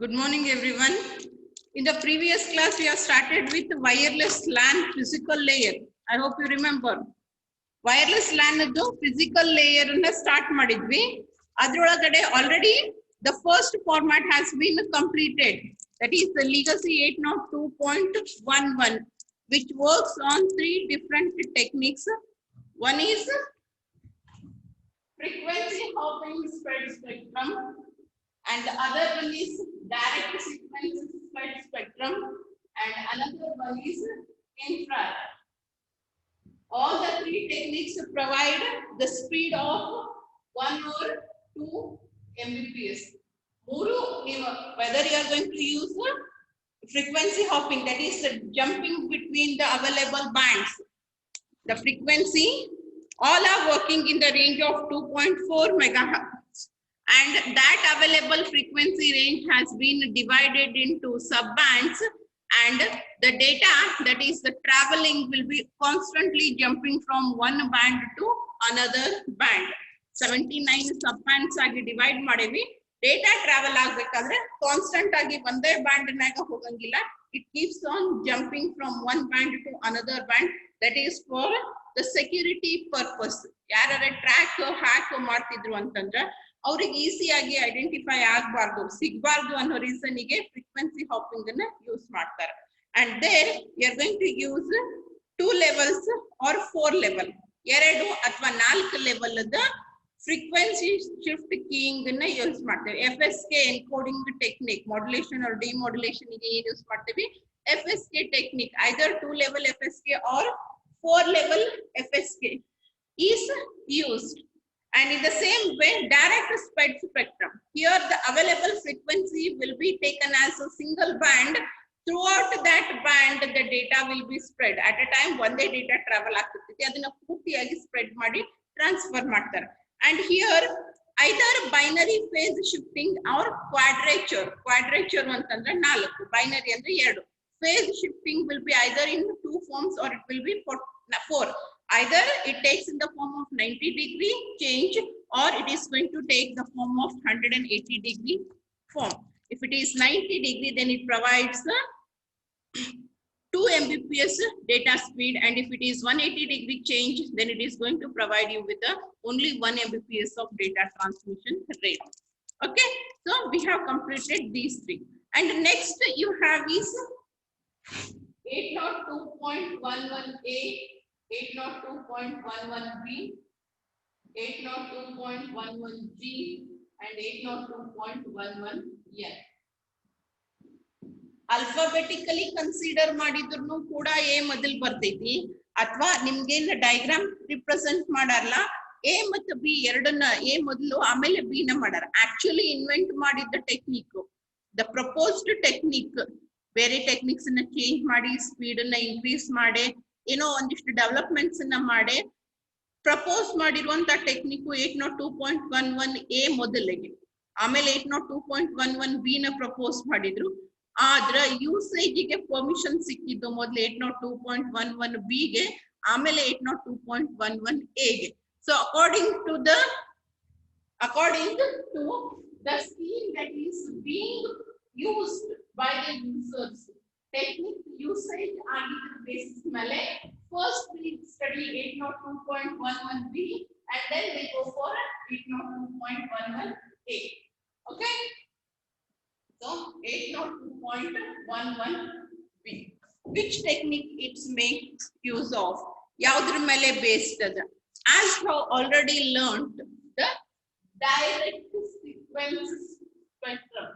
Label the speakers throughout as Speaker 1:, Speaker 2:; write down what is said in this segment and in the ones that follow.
Speaker 1: Good morning, everyone. In the previous class, we have started with wireless LAN physical layer. I hope you remember. Wireless LAN is the physical layer start ಮಾಡಿದ್ವಿ. ಅದರೊಳಗಡೆ already the first format has been completed. That is the legacy 802.11, which works on three different techniques. One is frequency hopping spread spectrum, and the other one is direct sequence spread spectrum, and another one is infrared. All the three techniques provide the speed of 1 or 2 Mbps. Whether you are going to use frequency hopping, that is jumping between the available bands, the frequency, all are working in the range of 2.4 megahertz. And that available frequency range has been divided into sub-bands, and the data, that is the traveling, will be constantly jumping from one band to another band. 79 sub-bands agi divide ಮಾಡಿವಿ. Data travel ಆಗಬೇಕಾದ್ರೆ constant ಆಗಿ ಒಂದೇ band ನಾಗ ಹೋಗಂಗಿಲ್ಲ. It keeps on jumping from one band to another band. That is for the security purpose. ಯಾರಾರೆ track hack ಮಾಡ್ತಿದ್ರು ಅಂತಂದ್ರೆ ಅವ್ರಿಗೆ ಈಸಿಯಾಗಿ ಐಡೆಂಟಿಫೈ ಆಗಬಾರ್ದು, ಸಿಗಬಾರ್ದು ಅನ್ನೋ ರೀಸನ್ ಗೆ ಫ್ರೀಕ್ವೆನ್ಸಿ ಹಾಪಿಂಗ್ ಅನ್ನ ಯೂಸ್ ಮಾಡ್ತಾರೆ. And there you are going to use 2 levels or 4 level, 2 ಅಥವಾ 4 level the frequency shift keying ಅನ್ನ ಯೂಸ್ ಮಾಡ್ತೇವೆ. FSK encoding technique, modulation or demodulation ಗೆ ಏನ್ ಯೂಸ್ ಮಾಡ್ತೀವಿ? FSK technique. Either 2 level FSK or 4 level FSK is used. And in the same way, direct spread spectrum. Here the available frequency will be taken as a single band. Throughout that band, the data will be spread. At a time, one day data travel ಆಗ್ತೈತಿ, ಅದನ್ನ ಪೂರ್ತಿಯಾಗಿ spread ಮಾಡಿ transfer ಮಾಡ್ತಾರೆ. And here, either binary phase shifting or quadrature. Quadrature ಅಂತಂದ್ರೆ 4, binary ಅಂದ್ರೆ 2. Phase shifting will be either in 2 forms or it will be 4. Either it takes in the form of 90-degree change or it is going to take the form of 180-degree form. If it is 90-degree, then it provides 2 Mbps data speed, and if it is 180-degree change, then it is going to provide you with only 1 Mbps of data transmission rate. Okay, so we have completed these three. And next you have is 802.11a, 802.11b, 802.11g, and 802.11n. Alphabetically consider ಮಾಡಿದ್ರು ಕೂಡ A ಮೊದಲು ಬರ್ತೈತಿ, ಅಥವಾ ನಿಮ್ಗೆ diagram represent ಮಾಡಾರಲ್ಲ, A ಮತ್ತು B ಎರಡನ್ನ A ಮೊದಲು ಆಮೇಲೆ ಬಿ ನ ಮಾಡಾರ. ಆಕ್ಚುಲಿ ಇನ್ವೆಂಟ್ ಮಾಡಿದ್ದ ಟೆಕ್ನಿಕ್, ದ ಪ್ರಪೋಸ್ಡ್ ಟೆಕ್ನಿಕ್, ಬೇರೆ ಟೆಕ್ನಿಕ್ಸ್ ಅನ್ನ ಚೇಂಜ್ ಮಾಡಿ ಸ್ಪೀಡ್ ಅನ್ನ ಇನ್ಕ್ರೀಸ್ ಮಾಡಿ ಏನೋ ಒಂದಿಷ್ಟು ಡೆವಲಪ್ಮೆಂಟ್ಸ್ ಅನ್ನ ಮಾಡಿ ಪ್ರಪೋಸ್ ಮಾಡಿರುವಂತ ಟೆಕ್ನಿಕ್ 802.11a ಮೊದಲಿಗೆ, ಆಮೇಲೆ 802.11b ನ ಪ್ರಪೋಸ್ ಮಾಡಿದ್ರು. ಆದ್ರ ಯೂಸೇಜ್ ಗೆ ಪರ್ಮಿಷನ್ ಸಿಕ್ಕಿದ್ದು ಮೊದಲು 802.11b ಗೆ, ಆಮೇಲೆ 802.11a ಗೆ. So according to the scheme that is being used by the users, technique usage ಆಗಿದ್ದ basis ಮೇಲೆ first we study 802.11b and then we go for 802.11a. okay, so 802.11b, which technique it makes use of, yaudr mele based ada, as you have already learned the direct sequence spectrum.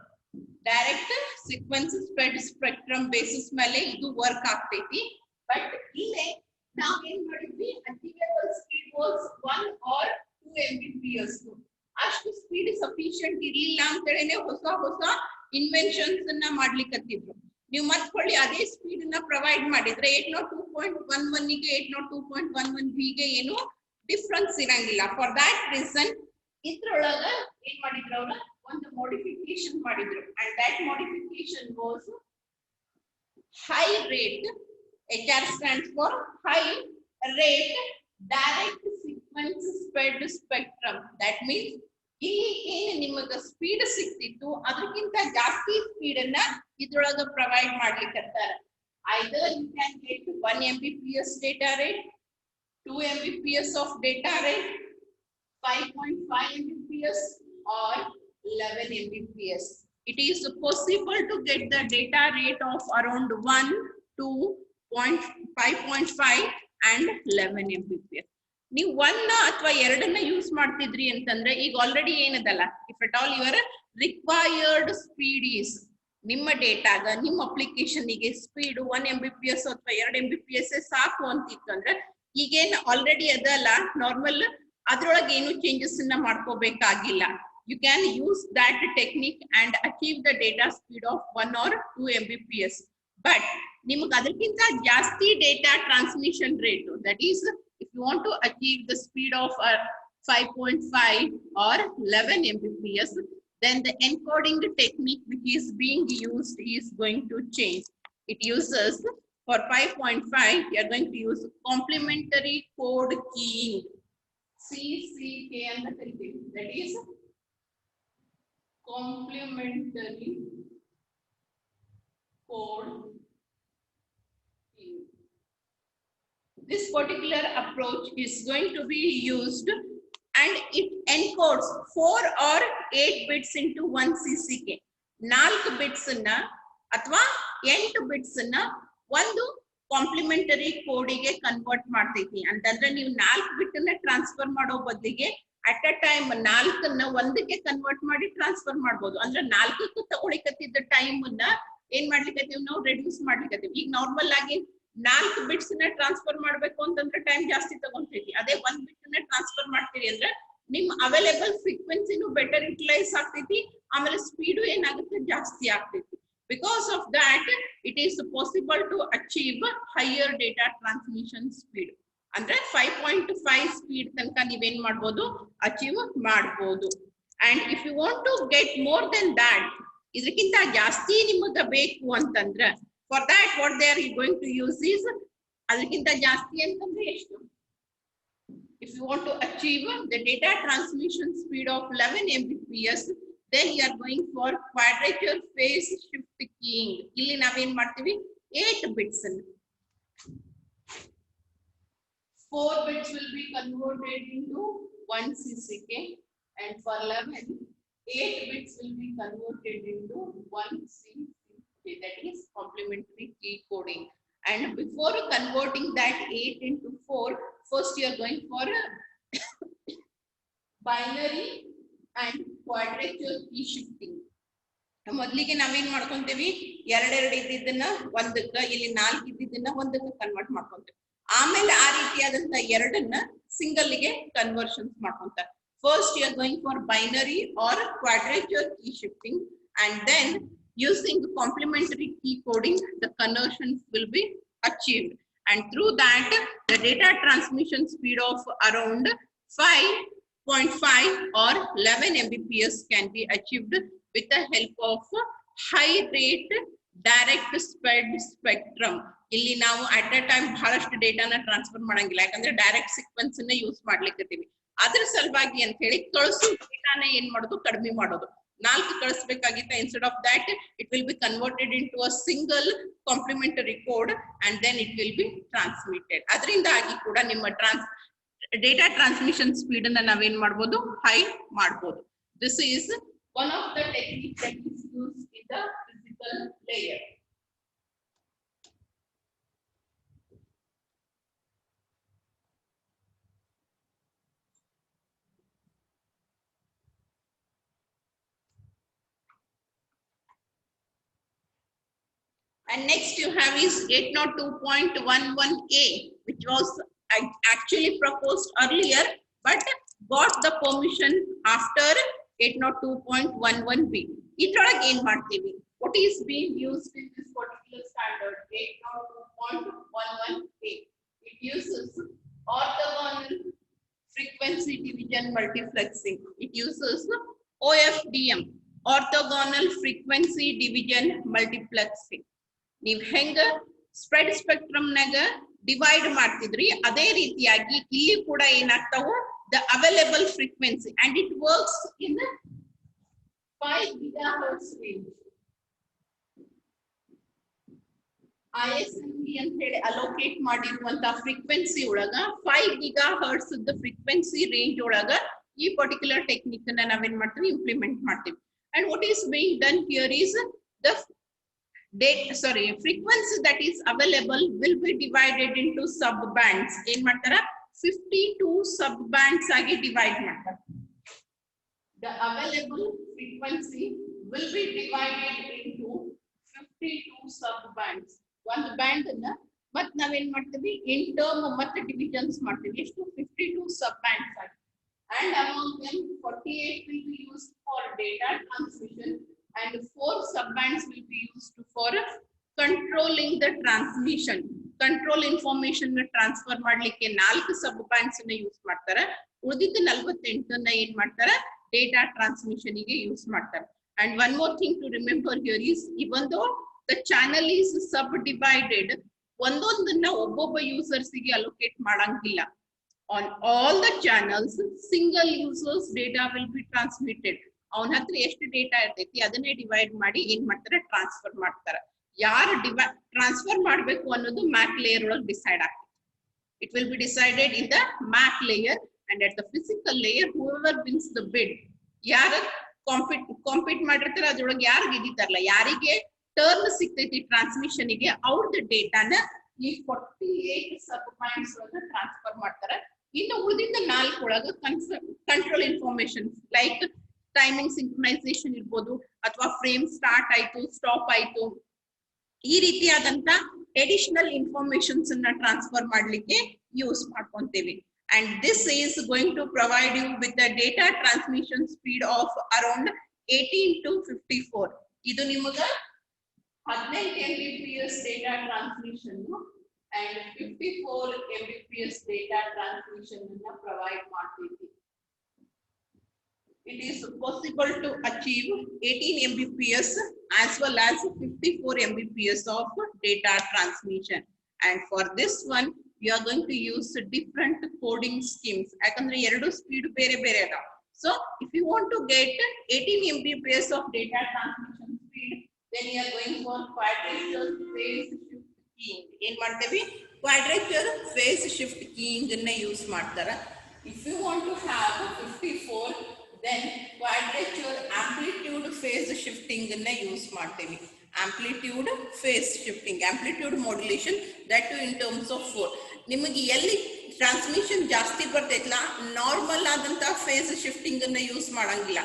Speaker 1: Direct sequence spread spectrum basis ಮೇಲೆ ಇದು work ಆಗ್ತೈತಿ. But ಇಲ್ಲೇ ನಾವು ಏನ್ ಮಾಡಿದ್ವಿ, achievable speed was 1 or 2 Mbps. ಅಷ್ಟು speed sufficient ಇರಲಿಲ್ಲ ಅಂತೇಳಿನೇ ಹೊಸ ಇನ್ವೆನ್ಷನ್ಸ್ ಅನ್ನ ಮಾಡ್ಲಿಕ್ಕತ್ತಿದ್ರು. ನೀವು ಮತ್ಕೊಳ್ಳಿ ಅದೇ ಸ್ಪೀಡ್ ಅನ್ನ ಪ್ರೊವೈಡ್ ಮಾಡಿದ್ರೆ 802.11 ಗೆ 802.11b ಗೆ ಏನು ಡಿಫ್ರೆನ್ಸ್ ಇರಂಗಿಲ್ಲ. ಫಾರ್ ದಟ್ ರೀಸನ್ ಇದ್ರೊಳಗ ಏನ್ ಮಾಡಿದ್ರು, ಅವ್ರ ಒಂದು modification ಮಾಡಿದ್ರು, and that modification was high rate. HR stands for high rate direct sequence spread spectrum. That means ಇಲ್ಲಿ ಏನು ನಿಮಗೆ ಸ್ಪೀಡ್ ಸಿಕ್ತಿತ್ತು ಅದಕ್ಕಿಂತ ಜಾಸ್ತಿ ಸ್ಪೀಡ್ ಅನ್ನ ಇದ್ರೊಳಗ ಪ್ರೊವೈಡ್ ಮಾಡ್ಲಿಕ್ಕೆ either you can get 1 Mbps data rate, 2 Mbps of data rate, 5.5 Mbps or 11 Mbps. It is possible to get the data rate of around 1 to 5.5 and 11 Mbps. ನೀವು 1 ಅಥವಾ 2 ಯೂಸ್ ಮಾಡ್ತಿದ್ರಿ ಅಂತಂದ್ರೆ ಈಗ ಆಲ್ರೆಡಿ ಏನದಲ್ಲ if at all your required speed is ನಿಮ್ಮ ಡೇಟಾಗ ನಿಮ್ಮ application ಗೆ speed 1 Mbps ಅಥವಾ 2 Mbps ಸಾಕು ಅಂತಿತ್ತು ಅಂದ್ರೆ ಈಗೇನು ಆಲ್ರೆಡಿ ಅದಲ್ಲ ನಾರ್ಮಲ್ ಅದ್ರೊಳಗೆ ಏನು ಚೇಂಜಸ್ ಅನ್ನ ಮಾಡ್ಕೋಬೇಕಾಗಿಲ್ಲ. You can use that technique and achieve the data speed of 1 or 2 Mbps. But ನಿಮಗೆ ಅದಕ್ಕಿಂತ ಜಾಸ್ತಿ data transmission rate, that is if you want to achieve the speed of 5.5 or 11 Mbps, then the encoding technique which is being used is going to change. It uses for 5.5 you are going to use complementary code keying, CCK and that is complementary code keying. This particular approach is going to be used and it encodes 4 or 8 bits into 1 CCK. 4 bits ಅನ್ನ ಅಥವಾ 8 bits ಅನ್ನ ಒಂದು complementary code ಗೆ convert ಮಾಡ್ತೈತಿ. ಅಂತಂದ್ರೆ ನೀವು 4 ಬಿಟ್ ಅನ್ನ transfer ಮಾಡೋ ಬದಲಿಗೆ ಅಟ್ ಅ ಟೈಮ್ 4 ಅನ್ನ 1ಕ್ಕೆ ಕನ್ವರ್ಟ್ ಮಾಡಿ ಟ್ರಾನ್ಸ್ಫರ್ ಮಾಡಬಹುದು. ಅಂದ್ರೆ 4ಕ್ಕೆ ತಗೊಳಿಕತ್ತಿದ್ದ ಟೈಮ್ ಅನ್ನ ಏನ್ ಮಾಡ್ಲಿಕ್ಕತ್ತೀವಿ ನಾವು ರೆಡ್ಯೂಸ್ ಮಾಡ್ಲಿಕ್ಕತ್ತೀವಿ. ಈಗ ನಾರ್ಮಲ್ ಆಗಿ 4 ಬಿಟ್ಸ್ ನ ಟ್ರಾನ್ಸ್ಫರ್ ಮಾಡ್ಬೇಕು ಅಂತಂದ್ರೆ ಟೈಮ್ ಜಾಸ್ತಿ ತಗೊಂತೈತಿ. ಅದೇ 1 ಬಿಟ್ ನ ಟ್ರಾನ್ಸ್ಫರ್ ಮಾಡ್ತೀರಿ ಅಂದ್ರೆ ನಿಮ್ ಅವೈಲೇಬಲ್ ಫ್ರೀಕ್ವೆನ್ಸಿನೂ ಬೆಟರ್ ಯುಟಿಲೈಸ್ ಆಗ್ತೈತಿ, ಆಮೇಲೆ ಸ್ಪೀಡು ಏನಾಗುತ್ತೆ ಜಾಸ್ತಿ ಆಗ್ತೈತಿ. Because of that it is possible to achieve higher data transmission speed. ಅಂದ್ರೆ 5.5 ಸ್ಪೀಡ್ ತನಕ ನೀವೇನ್ ಮಾಡ್ಬೋದು ಅಚೀವ್ ಮಾಡ್ಬೋದು. and if you want to get more than that, ಇದಕ್ಕಿಂತ ಜಾಸ್ತಿ ನಿಮಗೆ ಬೇಕು ಅಂತಂದ್ರೆ for that what they are going to use is ಅದಕ್ಕಿಂತ ಜಾಸ್ತಿ ಅಂತಂದ್ರೆ ಎಷ್ಟು, if you want to achieve the data transmission speed of 11 Mbps, then you are going for quadrature phase shift keying. ಇಲ್ಲಿ ನಾವೇನ್ ಮಾಡ್ತೀವಿ 8 bits ಅನ್ನು 4 bits will be converted into 1 CCK, and for 11 8 bits will be converted into 1 CCK, that is complementary key coding. And before converting that 8 into 4, first you are going for binary and quadrature key shifting. ಮೊದಲಿಗೆ ನಾವೇನ್ ಮಾಡ್ಕೊಂತೀವಿ 2 ಇದ್ದಿದ್ದನ್ನ 1ಕ್ಕೆ, ಇಲ್ಲಿ 4 ಇದ್ದಿದ್ದನ್ನ 1ಕ್ಕೆ convert ಮಾಡ್ಕೊಂತೀವಿ. ಆಮೇಲೆ ಆ ರೀತಿಯಾದಂತ 2ನ್ನ ಸಿಂಗಲ್ ಗೆ ಕನ್ವರ್ಷನ್ಸ್ ಮಾಡ್ಕೊಂತಾರೆ. First you are going for binary or quadrature key shifting, and then using complementary key coding the conversions will be achieved, and through that the data transmission speed of around 5.5 or 11 Mbps can be achieved with the help of high rate direct spread spectrum. ಇಲ್ಲಿ ನಾವು at a time ಬಹಳಷ್ಟು ಡೇಟಾನ transfer ಮಾಡಂಗಿಲ್ಲ, ಯಾಕಂದ್ರೆ direct sequence ಅನ್ನ use ಮಾಡ್ಲಿಕ್ಕತ್ತೀವಿ. ಅದ್ರ ಸಲುವಾಗಿ ಅಂತ ಹೇಳಿ ಕಳಿಸು ಡೇಟಾನ ಏನ್ ಮಾಡೋದು ಕಡಿಮೆ ಮಾಡೋದು. 4 ಕಳಿಸಬೇಕಾಗಿತ್ತು, instead of that it will be converted into a single complementary code and then it will be transmitted. ಅದರಿಂದಾಗಿ ಕೂಡ ನಿಮ್ಮ ಡೇಟಾ ಟ್ರಾನ್ಸ್ಮಿಷನ್ ಸ್ಪೀಡ್ ಅನ್ನ ನಾವೇನ್ ಮಾಡಬಹುದು ಹೈ ಮಾಡಬಹುದು. This is one of the techniques that is used in the physical layer. And next you have is 802.11a, which was actually proposed earlier but got the permission after 802.11b. ಇದ್ರೊಳಗೆ ಏನ್ ಮಾಡ್ತೀವಿ, what is being used in this particular standard 802.11a? It uses orthogonal frequency division multiplexing. It uses OFDM, orthogonal frequency division multiplexing. ನೀವು ಹೆಂಗ spread spectrum ನಾಗ divide ಮಾಡ್ತಿದ್ರಿ ಅದೇ ರೀತಿಯಾಗಿ ಇಲ್ಲಿ ಕೂಡ ಏನಾಗ್ತಾವು the available frequency, and it works in 5 gigahertz range. ISMP ಅಂತ ಹೇಳಿ ಅಲೋಕೇಟ್ ಮಾಡಿರುವಂತ ಫ್ರೀಕ್ವೆನ್ಸಿ ಒಳಗ 5 ಗಿಗಾಹರ್ಟ್ಸ್ ಫ್ರೀಕ್ವೆನ್ಸಿ ರೇಂಜ್ ಒಳಗ ಈ ಪರ್ಟಿಕ್ಯುಲರ್ ಟೆಕ್ನಿಕ್ ಅನ್ನ ನಾವೇನ್ ಮಾಡ್ತೀವಿ ಇಂಪ್ಲಿಮೆಂಟ್ ಮಾಡ್ತೀವಿ. And what is being done here is the frequency that is available will be divided into sub bands. ಏನ್ ಮಾಡ್ತಾರ 52 sub bands ಆಗಿ ಡಿವೈಡ್ ಮಾಡ್ತಾರೆ. The available frequency will be divided into 52 sub bands. ಒಂದು band ಅನ್ನ ಮತ್ ನಾವೇನ್ ಮಾಡ್ತೀವಿ ಇನ್ term ಮತ್ತೆ ಡಿವಿಷನ್ಸ್ ಮಾಡ್ತೀವಿ. ಎಷ್ಟು 52 sub bands ಆಗಿ. And among them 48 will be used for data transmission and 4 sub bands will be used for controlling the transmission. Control information na transfer ಮಾಡ್ಲಿಕ್ಕೆ 4 sub bands ಅನ್ನ ಯೂಸ್ ಮಾಡ್ತಾರೆ. ಉಳಿದಿದ್ದ 48 ಅನ್ನ ಏನ್ ಮಾಡ್ತಾರೆ data transmission ಗೆ ಯೂಸ್ ಮಾಡ್ತಾರೆ. And one more thing to remember here is even though the channel is subdivided, ಒಂದೊಂದನ್ನ ಒಬ್ಬೊಬ್ಬ ಯೂಸರ್ಸ್ ಗೆ ಅಲೋಕೇಟ್ ಮಾಡಂಗಿಲ್ಲ. On all the channels, single users data will be transmitted. ಅವನ ಹತ್ರ ಎಷ್ಟು ಡೇಟಾ ಇರ್ತೈತಿ ಅದನ್ನೇ ಡಿವೈಡ್ ಮಾಡಿ ಏನ್ ಮಾಡ್ತಾರೆ ಟ್ರಾನ್ಸ್ಫರ್ ಮಾಡ್ತಾರೆ. ಯಾರು ಟ್ರಾನ್ಸ್ಫರ್ ಮಾಡಬೇಕು ಅನ್ನೋದು ಮ್ಯಾಕ್ ಲೇಯರ್ ಒಳಗೆ ಡಿಸೈಡ್ ಆಗ್ತದೆ. It will be decided in the MAC layer, and at the physical layer whoever wins the bid, ಯಾರು ಕಾಂಪೀಟ್ ಮಾಡಿರ್ತಾರೆ ಅದ್ರೊಳಗೆ ಯಾರು ಗೆದ್ದಿತಾರಲ್ಲ ಯಾರಿಗೆ ಟರ್ನ್ ಸಿಗ್ತೈತಿ ಟ್ರಾನ್ಸ್ಮಿಷನ್ ಗೆ ಅವ್ರದ್ದು ಡೇಟಾನ ಈ 48 ಸಬ್ ಪಾಯಿಂಟ್ಸ್ ಒಳಗೆ ಟ್ರಾನ್ಸ್ಫರ್ ಮಾಡ್ತಾರೆ. ಇನ್ನು ಉಳಿದಿದ್ದ 4 ಒಳಗೆ control information like timing synchronisation ಇರ್ಬೋದು ಅಥವಾ ಫ್ರೇಮ್ ಸ್ಟಾರ್ಟ್ ಆಯ್ತು ಸ್ಟಾಪ್ ಆಯ್ತು ಈ ರೀತಿಯಾದಂತ additional informations ಅನ್ನ ಟ್ರಾನ್ಸ್ಫರ್ ಮಾಡ್ಲಿಕ್ಕೆ ಯೂಸ್ ಮಾಡ್ಕೊಂತೀವಿ. And this is going to provide you with the data transmission speed of around 18 to 54. ಇದು ನಿಮಗ 18 Mbps data transmission and 54 Mbps data transmission ಅನ್ನ ಪ್ರೊವೈಡ್ ಮಾಡ್ತೀವಿ. It is possible to achieve 18 Mbps as well as 54 Mbps of data transmission. And for this one, you are going to use different coding schemes. ಯಾಕಂದ್ರೆ ಎರಡು speed ಬೇರೆ ಬೇರೆ ಅದಾವ. So if you want to get 18 Mbps of data transmission speed, then you are going for quadrature phase shift keying. ಏನ್ ಮಾಡ್ತೇವೆ quadrature phase shift keying ಅನ್ನ use ಮಾಡ್ತಾರ. If you want to have 54, then quadrature amplitude phase shifting ಅನ್ನ use ಮಾಡ್ತೇವೆ. Amplitude phase shifting, amplitude modulation, that too in terms of 4. ನಿಮಗೆ ಎಲ್ಲಿ transmission ಜಾಸ್ತಿ ಬರ್ತೈತಲ್ಲ normal ಆದಂತ ಫೇಸ್ ಶಿಫ್ಟಿಂಗ್ ಅನ್ನ ಯೂಸ್ ಮಾಡಂಗಿಲ್ಲ.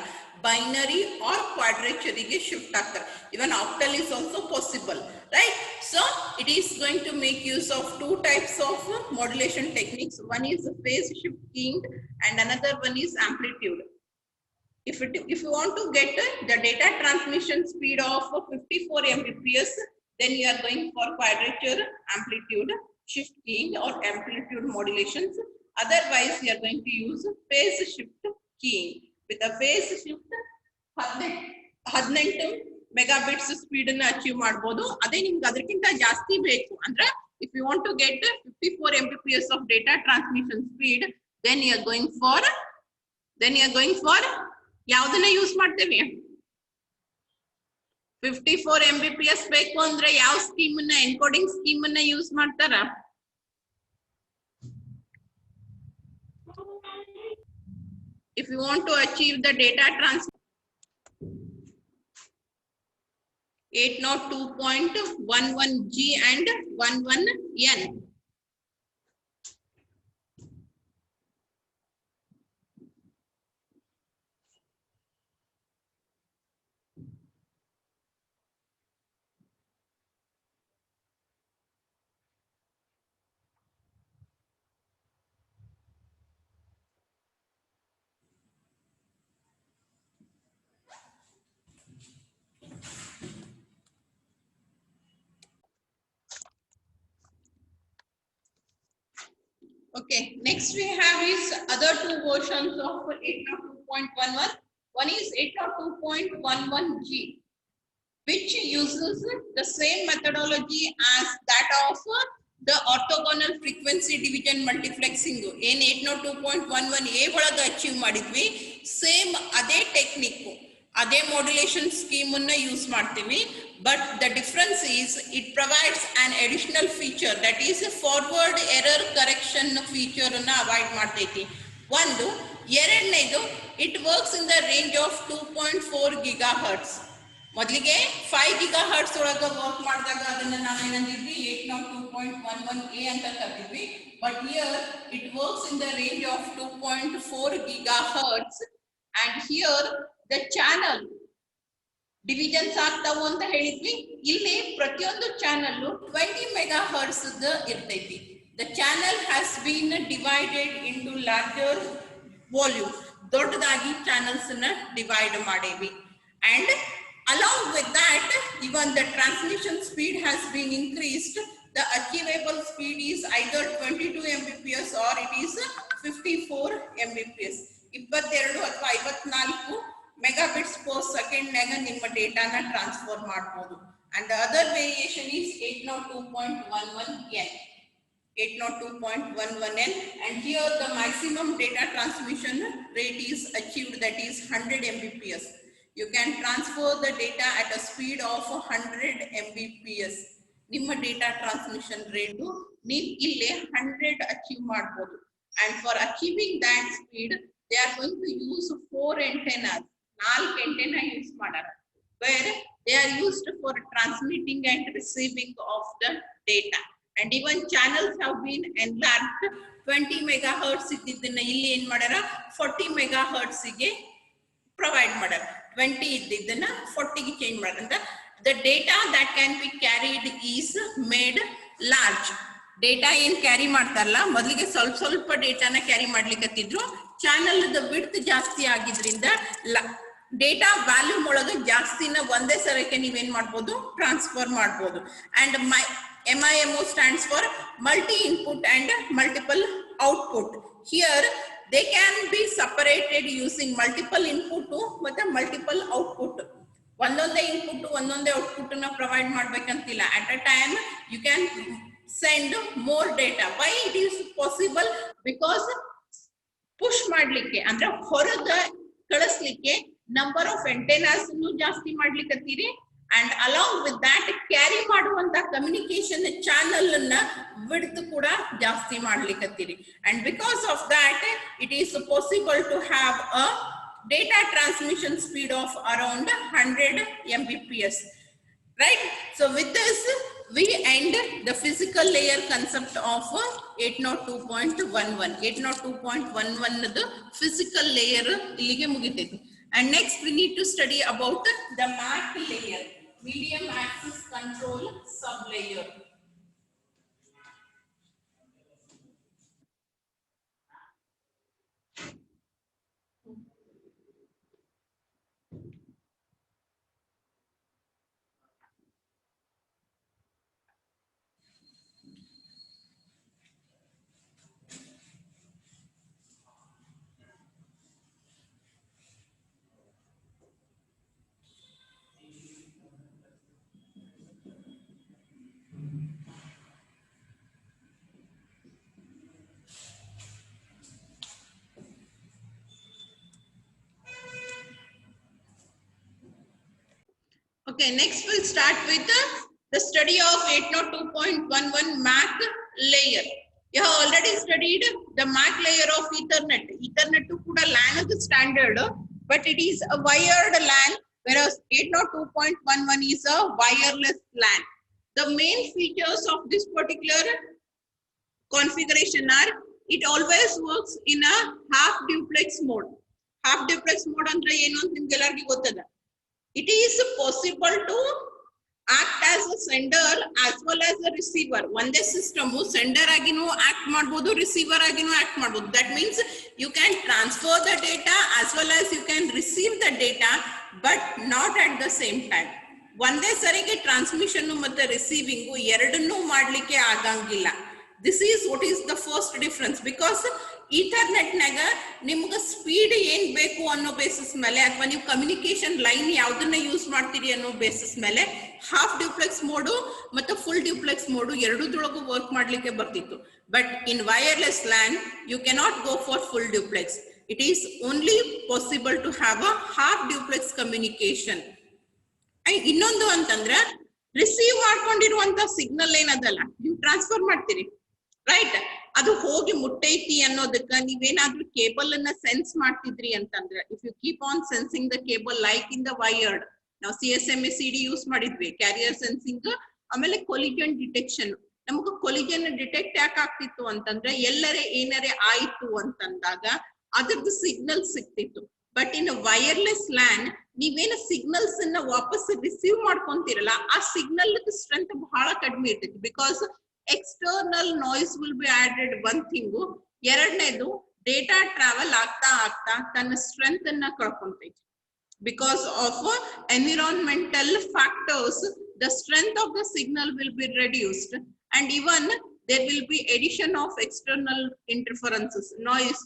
Speaker 1: ಬೈನರಿ ಆರ್ ಕ್ವಾಡ್ರೇಚರ್ ಗೆ ಶಿಫ್ಟ್ ಆಗ್ತಾರೆ. ಇವನ್ octal is also possible, right? So it is going to make use of 2 types of modulation techniques. One is phase shift keying and another one is amplitude. If you want to get the data transmission speed of 54 Mbps, then you are going for quadrature amplitude shift keying or amplitude modulations. Otherwise, you are going to use phase shift keying. With a phase shift 18 megabits speed ಅನ್ನು achieve ಮಾಡಬಹುದು. ಅದೇ ನಿಮ್ಗೆ ಅದಕ್ಕಿಂತ ಜಾಸ್ತಿ ಬೇಕು ಅಂದ್ರೆ if you want to get 54 Mbps of data transmission speed, then you are going for ಯಾವ್ದನ್ನ use ಮಾಡ್ತೇವೆ 54 Mbps ಬೇಕು ಅಂದ್ರೆ ಯಾವ ಸ್ಕೀಮ್ ಅನ್ನ ಎನ್ಕೋಡಿಂಗ್ ಸ್ಕೀಮ್ ಅನ್ನ ಯೂಸ್ ಮಾಡ್ತಾರ? If you want to achieve the data transfer 802.11G and 11N. Okay, next we have is other 2 versions of 802.11. One is 802.11G, which uses the same methodology as that of the orthogonal frequency division multiplexing ಏನ್ 802.11a ಒಳಗೆ achieve ಮಾಡಿದ್ವಿ, same ಅದೇ technique, ಅದೇ modulation scheme ಅನ್ನು use ಮಾಡ್ತೀವಿ. But the difference is it provides on additional feature, that is forward error correction feature ಅನ್ನ avoid ಮಾಡ್ತೈತಿ. ಒಂದು. ಎರಡನೇದು, it works in the range of 2.4 GHz. ಮೊದಲಿಗೆ 5 GHz ಒಳಗೆ ವರ್ಕ್ ಮಾಡಿದಾಗ ಅದನ್ನ ನಾವೇನಂದಿದ್ವಿ 802.11a ಅಂತ ಕರೆದಿದ್ವಿ. But here it works in the range of 2.4 GHz and here the channel divisions ಆಗ್ತಾವು ಅಂತ ಹೇಳಿದ್ವಿ. ಇಲ್ಲಿ ಪ್ರತಿಯೊಂದು ಚಾನಲ್ 20 MHz ಇರ್ತೈತಿ. The channel has been divided into larger volume, ದೊಡ್ಡದಾಗಿ ಚಾನಲ್ಸ್ ಅನ್ನ ಡಿವೈಡ್ ಮಾಡೇವಿ. And along with that, even the transmission speed has been increased. The achievable speed is either 22 Mbps or it is 54 Mbps. 22 ಅಥವಾ 54 megabits per second naga nimma data na transfer ಮಾಡಬಹುದು. And the other variation is 802.11n. 802.11n, and here the maximum data transmission rate is achieved, that is 100 Mbps. You can transfer the data at a speed of 100 Mbps. ನಿಮ್ಮ data transmission rate ನೀವು ಇಲ್ಲಿ 100 achieve ಮಾಡಬಹುದು. And for achieving that speed, they are going to use 4 antennas. 4 antenna use ಮಾಡಾರ, where they are used for transmitting and receiving of the data. And even channels have been enlarged. 20 MHz ಇದ್ದಿದ್ದನ್ನ ಇಲ್ಲಿ ಏನ್ ಮಾಡಾರ 40 MHz ಗೆ provide ಮಾಡಾರ. 20 ಇದ್ದಿದ್ದನ್ನ 40 ಗೆ change ಮಾಡಾರ. The data that can be carried is made large. Data ಏನ್ ಕ್ಯಾರಿ ಮಾಡ್ತಾರಲ್ಲ, ಮೊದಲಿಗೆ ಸ್ವಲ್ಪ ಡೇಟಾನ ಕ್ಯಾರಿ ಮಾಡ್ಲಿಕ್ಕತ್ತಿದ್ರು. ಚಾನಲ್ ವಿಡ್ತ್ ಜಾಸ್ತಿ ಆಗಿದ್ರಿಂದ ಡೇಟಾ ವ್ಯಾಲ್ಯೂಮ್ ಒಳಗೆ ಜಾಸ್ತಿನ ಒಂದೇ ಸರಕ್ಕೆ ನೀವೇನ್ ಮಾಡ್ಬೋದು, ಟ್ರಾನ್ಸ್ಫರ್ ಮಾಡ್ಬೋದು. And MIMO stands for multi input and multiple output. Here they can be separated using multiple input ಮತ್ತೆ multiple output. ಒಂದೊಂದೇ ಇನ್ಪುಟ್ ಒಂದೊಂದೇ ಔಟ್ಪುಟ್ ನ provide ಮಾಡ್ಬೇಕಂತಿಲ್ಲ. at a time you can send more data. Why it is possible? Because push ಮಾಡ್ಲಿಕ್ಕೆ ಅಂದ್ರೆ ಹೊರಗೆ ಕಳಿಸ್ಲಿಕ್ಕೆ number of antennas ಜಾಸ್ತಿ ಮಾಡ್ಲಿಕ್ಕತ್ತೀರಿ. And along with that carry ಮಾಡುವಂತ ಕಮ್ಯುನಿಕೇಶನ್ ಚಾನಲ್ ಅನ್ನ ವಿಡ್ತ್ ಕೂಡ ಜಾಸ್ತಿ ಮಾಡ್ಲಿಕ್ಕತ್ತೀರಿ. And because of that it is possible to have a data transmission speed of around 100 Mbps, right? So with this we end the physical layer concept of 802.11. 802.11 the physical layer illige mugitaitu. And next we need to study about the MAC layer, medium access control sublayer. Okay, next we'll start with the study of 802.11 MAC layer. You have already studied the MAC layer of Ethernet. Ethernet kuda LAN is standard, but it is a wired LAN, whereas 802.11 is a wireless LAN. The main features of this particular configuration are, it always works in a half duplex mode. Half duplex mode andre enu anta nimgelargi gottada. It is possible to act as a sender as well as a receiver. One day system sender aginu act ಮಾಡಬಹುದು, receiver aginu act ಮಾಡಬಹುದು. That means you can transfer the data as well as you can receive the data, but not at the same time. ಒಂದೇ ಸರಿಗೆ transmission ಮತ್ತೆ receiving ಎರಡನ್ನೂ ಮಾಡ್ಲಿಕ್ಕೆ ಆಗಂಗಿಲ್ಲ. This is what is the first difference, because Ethernet ನಾಗ ನಿಮ್ಗೆ speed ಏನ್ ಬೇಕು ಅನ್ನೋ ಬೇಸಿಸ್ ಮೇಲೆ ಅಥವಾ ನೀವು ಕಮ್ಯುನಿಕೇಶನ್ ಲೈನ್ ಯಾವ್ದನ್ನ ಯೂಸ್ ಮಾಡ್ತೀರಿ ಅನ್ನೋ ಬೇಸಿಸ್ ಮೇಲೆ ಹಾಫ್ ಡ್ಯೂಪ್ಲೆಕ್ಸ್ ಮೋಡು ಮತ್ತು ಫುಲ್ ಡ್ಯೂಪ್ಲೆಕ್ಸ್ ಮೋಡು ಎರಡೂದ್ರೊಳಗೂ ವರ್ಕ್ ಮಾಡ್ಲಿಕ್ಕೆ ಬರ್ತಿತ್ತು. But in wireless LAN you cannot go for full duplex. It is only possible to have a half duplex communication. ಇನ್ನೊಂದು ಅಂತಂದ್ರೆ ರಿಸೀವ್ ಮಾಡ್ಕೊಂಡಿರುವಂತ ಸಿಗ್ನಲ್ ಏನದಲ್ಲ ನೀವು ಟ್ರಾನ್ಸ್ಫರ್ ಮಾಡ್ತೀರಿ, ರೈಟ್? ಅದು ಹೋಗಿ ಮುಟ್ಟೈತಿ ಅನ್ನೋದಕ್ಕ ನೀವೇನಾದ್ರೂ ಕೇಬಲ್ ಅನ್ನ ಸೆನ್ಸ್ ಮಾಡ್ತಿದ್ರಿ ಅಂತಂದ್ರೆ, if you keep on sensing the cable like in the wired, ನಾವು CSMA-CD ಯೂಸ್ ಮಾಡಿದ್ವಿ, ಕ್ಯಾರಿಯರ್ ಸೆನ್ಸಿಂಗ್, ಆಮೇಲೆ ಕೊಲಿಜನ್ ಡಿಟೆಕ್ಷನ್. ನಮಗ ಕೊಲಿಜನ್ ಡಿಟೆಕ್ಟ್ ಯಾಕೆ ಆಗ್ತಿತ್ತು ಅಂತಂದ್ರೆ ಎಲ್ಲರೇ ಏನಾರೇ ಆಯ್ತು ಅಂತಂದಾಗ ಅದ್ರದ್ದು ಸಿಗ್ನಲ್ ಸಿಗ್ತಿತ್ತು. ಬಟ್ ಇನ್ ವೈರ್ಲೆಸ್ ಲ್ಯಾನ್ ನೀವೇನ ಸಿಗ್ನಲ್ಸ್ ಅನ್ನ ವಾಪಸ್ ರಿಸೀವ್ ಮಾಡ್ಕೊಂತೀರಲ್ಲ, ಆ ಸಿಗ್ನಲ್ ಸ್ಟ್ರೆಂತ್ ಬಹಳ ಕಡಿಮೆ ಇರ್ತೈತಿ. Because external noise will be added, one thing. ಎರಡನೇದು, ಡೇಟಾ ಟ್ರಾವೆಲ್ ಆಗ್ತಾ ಆಗ್ತಾ ತನ್ನ ಸ್ಟ್ರೆಂತ್ ಅನ್ನ ಕಳ್ಕೊಂತೈತಿ. Because of environmental factors, the strength of the signal will be reduced, and even there will be addition of external interferences, noise,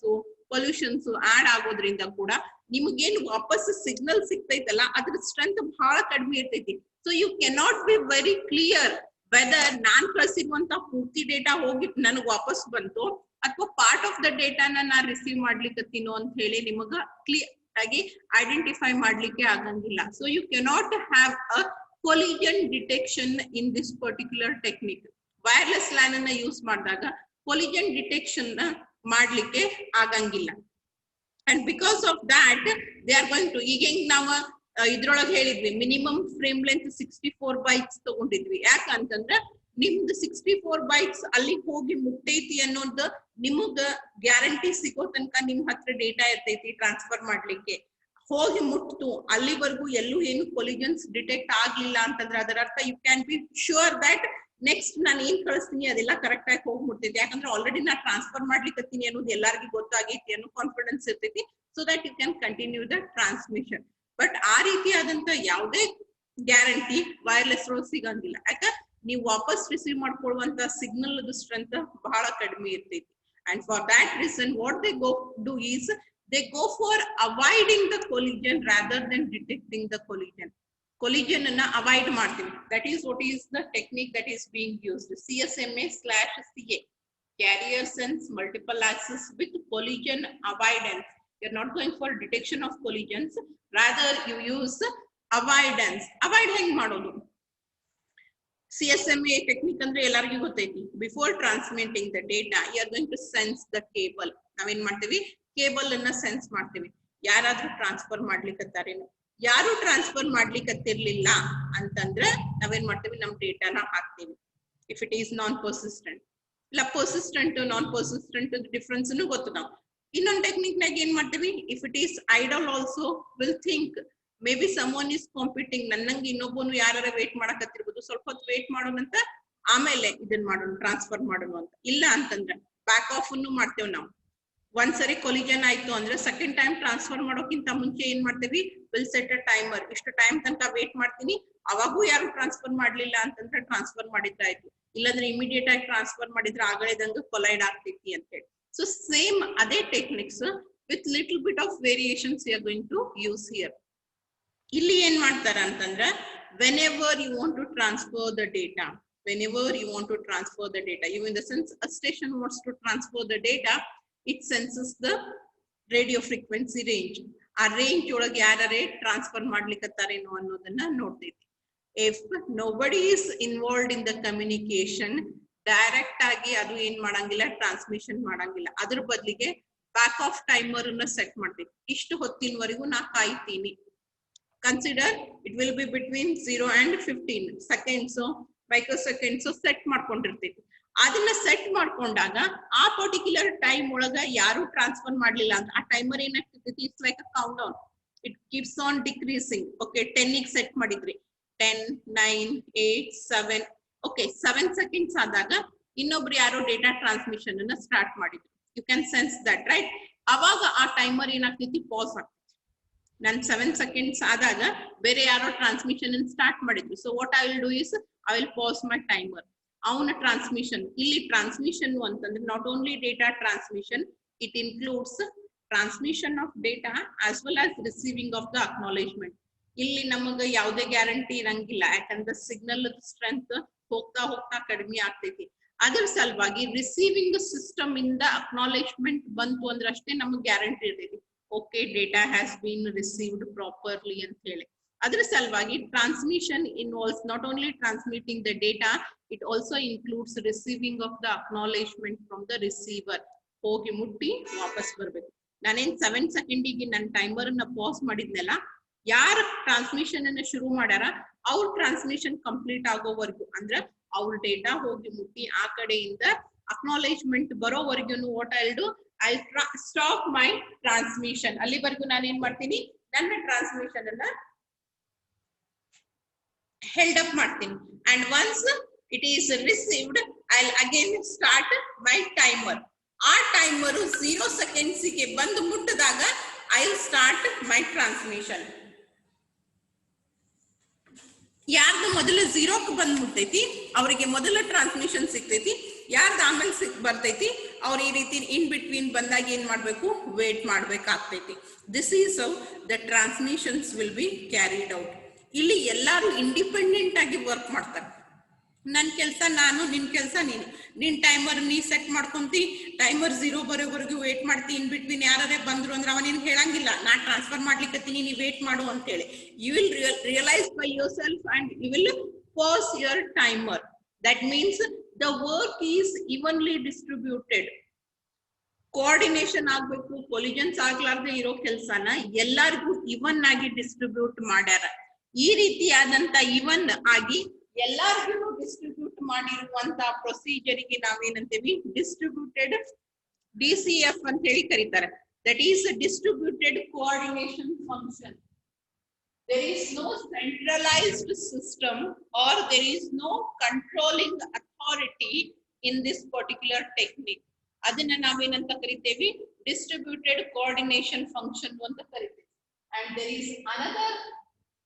Speaker 1: pollutions add ಆಗೋದ್ರಿಂದ ಕೂಡ ನಿಮಗೇನು ವಾಪಸ್ signal ಸಿಗ್ತೈತಲ್ಲ ಅದ್ರ ಸ್ಟ್ರೆಂತ್ ಬಹಳ ಕಡಿಮೆ ಇರ್ತೈತಿ. So you cannot be very clear whether ನಾನ್ ಕಳಿಸಿರುವಂತ ಪೂರ್ತಿ ಡೇಟಾ ಹೋಗಿ ನನಗೆ ವಾಪಸ್ ಬಂತು ಅಥವಾ ಪಾರ್ಟ್ ಆಫ್ ದ ಡೇಟಾನ ನಾನು ರಿಸೀವ್ ಮಾಡ್ಲಿಕ್ಕತ್ತೀನೋ ಅಂತ ಹೇಳಿ ನಿಮಗ ಕ್ಲಿಯರ್ ಆಗಿ ಐಡೆಂಟಿಫೈ ಮಾಡ್ಲಿಕ್ಕೆ ಆಗಂಗಿಲ್ಲ. So you cannot have a collision detection in this particular technique. Wireless LAN ಅನ್ನ ಯೂಸ್ ಮಾಡಿದಾಗ ಕೊಲಿಜನ್ ಡಿಟೆಕ್ಷನ್ ಮಾಡ್ಲಿಕ್ಕೆ ಆಗಂಗಿಲ್ಲ. And because of that they are going to, ಈಗ ಹೆಂಗ್ ನಾವು ಇದ್ರೊಳಗೆ ಹೇಳಿದ್ವಿ ಮಿನಿಮಮ್ ಫ್ರೇಮ್ ಲೆಂತ್ 64 ಬೈಟ್ಸ್ ತಗೊಂಡಿದ್ವಿ. ಯಾಕಂತಂದ್ರೆ ನಿಮ್ದು 64 ಬೈಟ್ಸ್ ಅಲ್ಲಿ ಹೋಗಿ ಮುಟ್ಟೈತಿ ಅನ್ನೋದು ನಿಮಗ ಗ್ಯಾರಂಟಿ ಸಿಗೋ ತನಕ ನಿಮ್ ಹತ್ರ ಡೇಟಾ ಇರ್ತೈತಿ ಟ್ರಾನ್ಸ್ಫರ್ ಮಾಡ್ಲಿಕ್ಕೆ. ಹೋಗಿ ಮುಟ್ತು ಅಲ್ಲಿವರೆಗೂ ಎಲ್ಲೂ ಏನು ಕೊಲಿಜನ್ಸ್ ಡಿಟೆಕ್ಟ್ ಆಗ್ಲಿಲ್ಲ ಅಂತಂದ್ರೆ ಅದರ ಅರ್ಥ you can be sure that next ನಾನು ಏನ್ ಕಳಿಸ್ತೀನಿ ಅದೆಲ್ಲ ಕರೆಕ್ಟ್ ಆಗಿ ಹೋಗಿ ಮುಟ್ತೈತಿ. ಯಾಕಂದ್ರೆ ಆಲ್ರೆಡಿ ನಾ ಟ್ರಾನ್ಸ್ಫರ್ ಮಾಡ್ಲಿಕ್ಕತ್ತೀನಿ ಅನ್ನೋದು ಎಲ್ಲರಿಗೂ ಗೊತ್ತಾಗೈತಿ ಅನ್ನೋ ಕಾನ್ಫಿಡೆನ್ಸ್ ಇರ್ತೈತಿ. So that you can continue the transmission. But ಆ ರೀತಿಯಾದಂತ ಯಾವುದೇ ಗ್ಯಾರಂಟಿ ವೈರ್ಲೆಸ್ ರೋಡ್ ಸಿಗಂಗಿಲ್ಲ. ಯಾಕೆ ನೀವು ವಾಪಸ್ ರಿಸೀವ್ ಮಾಡ್ಕೊಳ್ಳುವಂತ ಸಿಗ್ನಲ್ ಸ್ಟ್ರೆಂತ್ ಬಹಳ ಕಡಿಮೆ ಇರ್ತೈತಿ. And for that reason, what they do is they go for avoiding the collision rather than detecting the collision. Collision anna avoid ಮಾಡ್ತೀವಿ. That is what is the technique that is being used. CSMA/CA, carrier sense multiple access with collision avoidance. You're not going for detection of collisions, rather you use avoidance. Avoid ಹೆಂಗ್ ಮಾಡೋದು? CSMA technique ಅಂದ್ರೆ ಎಲ್ಲರಿಗೂ ಗೊತ್ತೈತಿ. Before transmitting the data you are going to sense the cable. ನಾವೇನ್ ಮಾಡ್ತೀವಿ? Cable ಅನ್ನ sense ಮಾಡ್ತೀವಿ. ಯಾರಾದ್ರೂ ಟ್ರಾನ್ಸ್ಫರ್ ಮಾಡ್ಲಿಕ್ಕತ್ತಾರೇನು? ಯಾರು ಟ್ರಾನ್ಸ್ಫರ್ ಮಾಡ್ಲಿಕ್ಕತ್ತಿರ್ಲಿಲ್ಲ ಅಂತಂದ್ರೆ ನಾವೇನ್ ಮಾಡ್ತೀವಿ? ನಮ್ ಡೇಟಾನ ಹಾಕ್ತೀವಿ. If it is non persistent ಇಲ್ಲ ಪರ್ಸಿಸ್ಟೆಂಟ್ ನಾನ್ ಪರ್ಸಿಸ್ಟೆಂಟ್ ಡಿಫ್ರೆನ್ಸ್ ಗೊತ್ತು ನಾವು. ಇನ್ನೊಂದು ಟೆಕ್ನಿಕ್ ನಾಗ ಏನ್ ಮಾಡ್ತೀವಿ? If it is idle also will think may be someone is competing, ನನ್ನಂಗೆ ಇನ್ನೊಬ್ಬನು ಯಾರ ವೇಟ್ ಮಾಡಕತ್ತಿರ್ಬೋದು, ಸ್ವಲ್ಪ ಹೊತ್ತು ವೇಟ್ ಮಾಡೋಣಂತ ಆಮೇಲೆ ಇದನ್ ಮಾಡೋಣ ಟ್ರಾನ್ಸ್ಫರ್ ಮಾಡೋಣ ಅಂತ. ಇಲ್ಲ ಅಂತಂದ್ರೆ ಬ್ಯಾಕ್ ಆಫ್ ಅನ್ನು ಮಾಡ್ತೇವೆ ನಾವು. ಒಂದ್ಸರಿ ಕೊಲಿಜನ್ ಆಯ್ತು ಅಂದ್ರೆ ಸೆಕೆಂಡ್ ಟೈಮ್ ಟ್ರಾನ್ಸ್ಫರ್ ಮಾಡೋಕ್ಕಿಂತ ಮುಂಚೆ ಏನ್ ಮಾಡ್ತೇವಿ? Will set a timer. ಇಷ್ಟು ಟೈಮ್ ತನಕ ವೇಟ್ ಮಾಡ್ತೀನಿ, ಅವಾಗೂ ಯಾರು ಟ್ರಾನ್ಸ್ಫರ್ ಮಾಡ್ಲಿಲ್ಲ ಅಂತಂದ್ರೆ ಟ್ರಾನ್ಸ್ಫರ್ ಮಾಡಿದ್ರಾಯ್ತು, ಇಲ್ಲಾಂದ್ರೆ ಇಮಿಡಿಯೇಟ್ ಆಗಿ ಟ್ರಾನ್ಸ್ಫರ್ ಮಾಡಿದ್ರೆ ಆಗಳೆದಂಗ ಕೊಲೈಡ್ ಆಗ್ತೈತಿ ಅಂತ ಹೇಳಿ. ಸೊ ಸೇಮ್ ಅದೇ techniques with little bit of variations you are going to use here. ಇಲ್ಲಿ ಏನ್ ಮಾಡ್ತಾರ ಅಂತಂದ್ರ whenever you want to transfer the data, you in the sense a station wants to transfer the data, it senses the radio frequency range. ಆ range ಒಳಗೆ ಯಾರೇ transfer ಮಾಡ್ಲಿಕ್ಕತ್ತಾರೇನೋ ಅನ್ನೋದನ್ನ ನೋಡ್ತೈತಿ. if nobody is involved in the communication, direct ಆಗಿ ಅದು ಏನ್ ಮಾಡಂಗಿಲ್ಲ, transmission ಮಾಡಂಗಿಲ್ಲ. ಅದ್ರ ಬದಲಿಗೆ ಬ್ಯಾಕ್ ಆಫ್ ಟೈಮರ್ ಅನ್ನ ಸೆಟ್ ಮಾಡ್ತೈತಿ. ಇಷ್ಟು ಹೊತ್ತಿನವರೆಗೂ ನಾ ಕಾಯ್ತೀನಿ. Consider it will be between 0 and 15 seconds, microseconds set ಮಾಡ್ಕೊಂಡಿರ್ತೀವಿ. ಅದನ್ನ ಸೆಟ್ ಮಾಡ್ಕೊಂಡಾಗ ಆ ಪರ್ಟಿಕ್ಯುಲರ್ ಟೈಮ್ ಒಳಗ ಯಾರು ಟ್ರಾನ್ಸ್ಫರ್ ಮಾಡ್ಲಿಲ್ಲ ಅಂತ ಆ ಟೈಮರ್ ಏನಾಗ್ತೈತಿ? It's like a count down. It keeps on decreasing. Okay, 10 ಗೆ ಸೆಟ್ ಮಾಡಿದ್ರಿ, 10, 9, 8, 7. ಓಕೆ, 7 seconds ಆದಾಗ ಇನ್ನೊಬ್ರು ಯಾರೋ ಡೇಟಾ ಟ್ರಾನ್ಸ್ಮಿಷನ್ ಅನ್ನ ಸ್ಟಾರ್ಟ್ ಮಾಡಿದ್ರು. You can sense that, right? ಅವಾಗ ಆ ಟೈಮರ್ ಏನಾಗ್ತೈತಿ? ಪಾಸ್ ಆಗ್ತೈತಿ. ನನ್ 7 seconds ಆದಾಗ ಬೇರೆ ಯಾರೋ ಟ್ರಾನ್ಸ್ಮಿಷನ್ ಸ್ಟಾರ್ಟ್ ಮಾಡಿದ್ರು. So what I will do is I will pass my timer. ಅವನ ಟ್ರಾನ್ಸ್ಮಿಷನ್, ಇಲ್ಲಿ ಟ್ರಾನ್ಸ್ಮಿಷನ್ ಅಂತಂದ್ರೆ not only data transmission, It includes transmission of data as well as receiving of the acknowledgement. ಇಲ್ಲಿ ನಮಗೆ ಯಾವುದೇ guarantee ಇರಂಗಿಲ್ಲ, ಯಾಕಂದ್ರೆ signal strength ಹೋಗ್ತಾ ಹೋಗ್ತಾ ಕಡಿಮೆ ಆಗ್ತೈತಿ. ಅದ್ರ ಸಲುವಾಗಿ ರಿಸೀವಿಂಗ್ ಸಿಸ್ಟಮ್ ಇಂದ ಅಕ್ನಾಲೇಜ್ಮೆಂಟ್ ಬಂತು ಅಂದ್ರೆ ಅಷ್ಟೇ ನಮಗೆ ಗ್ಯಾರಂಟಿ ಇರ್ತೈತಿ, okay data has been received properly ಅಂತ ಹೇಳಿ. ಅದ್ರ ಸಲುವಾಗಿ transmission involves not only transmitting the data, it also includes receiving of the acknowledgement from the receiver. ಹೋಗಿ ಮುಟ್ಟಿ ವಾಪಸ್ ಬರ್ಬೇಕು. ನಾನೇನ್ 7 ಸೆಕೆಂಡಿಗೆ ನನ್ನ ಟೈಮರ್ ನ ಪಾಸ್ ಮಾಡಿದ್ನಲ್ಲ, ಯಾರ ಟ್ರಾನ್ಸ್ಮಿಷನ್ ಅನ್ನ ಶುರು ಮಾಡ್ಯಾರ ಅವ್ರ ಟ್ರಾನ್ಸ್ಮಿಷನ್ ಕಂಪ್ಲೀಟ್ ಆಗೋವರೆಗೂ, ಅಂದ್ರೆ ಅವ್ರ ಡೇಟಾ ಹೋಗಿ ಮುಟ್ಟಿ ಆ ಕಡೆಯಿಂದ ಅಕ್ನಾಲೇಜ್ಮೆಂಟ್ ಬರೋವರೆಗೂ what I do, I stop my transmission. ಅಲ್ಲಿವರೆಗೂ ನಾನು ಏನ್ ಮಾಡ್ತೀನಿ, ನನ್ನ ಟ್ರಾನ್ಸ್ಮಿಷನ್ ಅನ್ನ held up ಮಾಡ್ತೀನಿ. And once it is received, I'll again start my timer. ಆ ಟೈಮರು 0 seconds ಗೆ ಬಂದು ಮುಟ್ಟಿದಾಗ I'll start my transmission. ಯಾರ್ದು ಮೊದಲ 0ಕ್ಕೆ ಬಂದು ಮುಟ್ಟೈತಿ ಅವರಿಗೆ ಮೊದಲ ಟ್ರಾನ್ಸ್ಮಿಷನ್ ಸಿಗ್ತೈತಿ, ಯಾರ್ದು ಆಮೇಲೆ ಬರ್ತೈತಿ ಅವ್ರು ಈ ರೀತಿ ಇನ್ ಬಿಟ್ವೀನ್ ಬಂದಾಗ ಏನ್ ಮಾಡ್ಬೇಕು, ವೇಟ್ ಮಾಡ್ಬೇಕಾಗ್ತೈತಿ. This is how the transmissions will be carried out. ಇಲ್ಲಿ ಎಲ್ಲಾರು ಇಂಡಿಪೆಂಡೆಂಟ್ ಆಗಿ ವರ್ಕ್ ಮಾಡ್ತಾರೆ. ನನ್ ಕೆಲಸ ನಾನು, ನಿನ್ ಕೆಲಸ ನೀನು. ನಿನ್ ಟೈಮರ್ ನೀ ಸೆಟ್ ಮಾಡ್ಕೊಂತಿ, ಟೈಮರ್ 0 ಬರೋವರೆಗೂ ವೇಟ್ ಮಾಡ್ತಿ. ಇನ್ ಬಿಟ್ವೀನ್ ಯಾರೇ ಬಂದ್ರು ಅಂದ್ರೆ ಅವ ನಿನ್ಗೆ ಹೇಳಂಗಿಲ್ಲ ನಾ ಟ್ರಾನ್ಸ್ಫರ್ ಮಾಡ್ಲಿಕ್ಕತ್ತೀನಿ ನೀ ವೇಟ್ ಮಾಡು ಅಂತ ಹೇಳಿ. You will realise by yourself and you will pass your timer. That means the work is evenly distributed. Coordination ಆಗ್ಬೇಕು, ಕೊಲಿಜನ್ಸ್ ಆಗ್ಲಾರ್ದೆ ಇರೋ ಕೆಲ್ಸನ ಎಲ್ಲಾರ್ಗೂ ಇವನ್ ಆಗಿ ಡಿಸ್ಟ್ರಿಬ್ಯೂಟ್ ಮಾಡ್ಯಾರ. ಈ ರೀತಿಯಾದಂತ ಇವನ್ ಆಗಿ ಎಲ್ಲಾರ್ಗು ಡಿಸ್ಟ್ರಿಬ್ಯೂಟ್ ಮಾಡಿರುವಂತ ಪ್ರೊಸೀಜರ್ಗೆ ನಾವೇನಂತೀವಿ, ಡಿಸ್ಟ್ರಿಬ್ಯೂಟೆಡ್ DCF ಅಂತ ಹೇಳಿ ಕರೀತಾರೆ. That is distributed coordination function. there is no centralized system or there is no controlling authority in this particular technique. ಅದನ್ನ ನಾವೇನಂತ ಕರಿತೇವಿ, ಡಿಸ್ಟ್ರಿಬ್ಯೂಟೆಡ್ ಕೋಆರ್ಡಿನೇಷನ್ ಫಂಕ್ಷನ್ ಅಂತ ಕರಿತೇವೆ. and there is another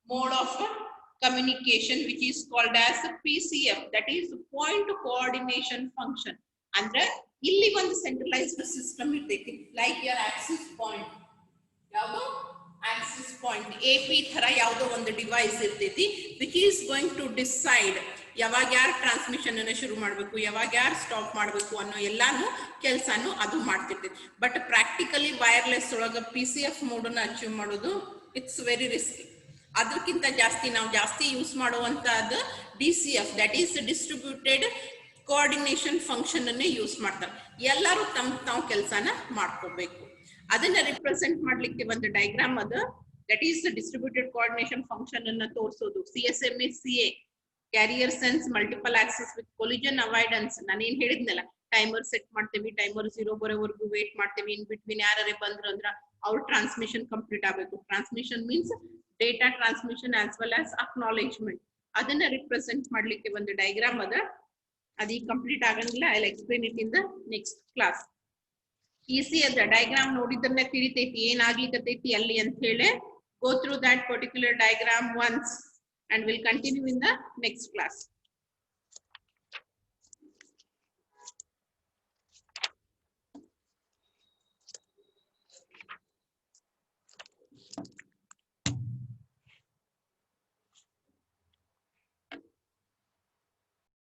Speaker 1: mode of communication which is called as PCF, that is point coordination function. ಅಂದ್ರೆ ಇಲ್ಲಿ ಒಂದು centralised system ಇರ್ತೈತಿ, like your access point. ಯಾವುದು access point AP ತರ ಯಾವುದೋ ಒಂದು ಡಿವೈಸ್ ಇರ್ತೈತಿ which is going to decide ಯಾವಾಗ ಯಾರು ಟ್ರಾನ್ಸ್ಮಿಷನ್ ಅನ್ನ ಶುರು ಮಾಡಬೇಕು, ಯಾವಾಗ ಯಾರು ಸ್ಟಾಪ್ ಮಾಡಬೇಕು ಅನ್ನೋ ಎಲ್ಲಾನು ಕೆಲಸನು ಅದು ಮಾಡ್ತಿರ್ತೈತಿ. ಬಟ್ ಪ್ರಾಕ್ಟಿಕಲಿ ವೈರ್ಲೆಸ್ ಒಳಗ PCF ಮೋಡ್ ಅನ್ನ ಅಚೀವ್ ಮಾಡೋದು ಇಟ್ಸ್ ವೆರಿ ರಿಸ್ಕಿ. ಅದಕ್ಕಿಂತ ಜಾಸ್ತಿ ನಾವು ಜಾಸ್ತಿ ಯೂಸ್ ಮಾಡುವಂತಹದ್ದು DCF, that is distributed coordination function ಅನ್ನೇ ಯೂಸ್ ಮಾಡ್ತಾರೆ. ಎಲ್ಲರೂ ತಾವು ಕೆಲಸನ ಮಾಡ್ಕೋಬೇಕು. ಅದನ್ನ ರಿಪ್ರೆಸೆಂಟ್ ಮಾಡ್ಲಿಕ್ಕೆ ಒಂದು ಡೈಗ್ರಾಮ್ ಅದ, that is distributed coordination function ಅನ್ನ ತೋರಿಸೋದು. CSMA CA, carrier sense multiple access with collision avoidance. ನಾನೇನ್ ಹೇಳಿದ್ನಲ್ಲ, ಟೈಮರ್ ಸೆಟ್ ಮಾಡ್ತೇವಿ, ಟೈಮರ್ 0 ಬರೋವರೆಗೂ ವೇಟ್ ಮಾಡ್ತೇವಿ. ಇನ್ ಬಿಟ್ವೀನ್ ಯಾರೇ ಬಂದ್ರು ಅಂದ್ರ ಅವ್ರ ಟ್ರಾನ್ಸ್ಮಿಷನ್ ಕಂಪ್ಲೀಟ್ ಆಗಬೇಕು. Transmission means data transmission as well as acknowledgement. ಅದನ್ನ ರಿಪ್ರೆಸೆಂಟ್ ಮಾಡ್ಲಿಕ್ಕೆ ಒಂದು ಡೈಗ್ರಾಮ್ ಅದ, ಅದೀಗ ಕಂಪ್ಲೀಟ್ ಆಗಂಗಿಲ್ಲ. I will explain it in the next class. Easy ಅದ, ಡೈಗ್ರಾಮ್ ನೋಡಿದ್ರನ್ನ ತಿಳಿತೈತಿ ಏನಾಗ್ಲಿಕ್ಕತೈತಿ ಅಲ್ಲಿ ಅಂತ ಹೇಳಿ. Go through that particular diagram once and we'll continue in the next class.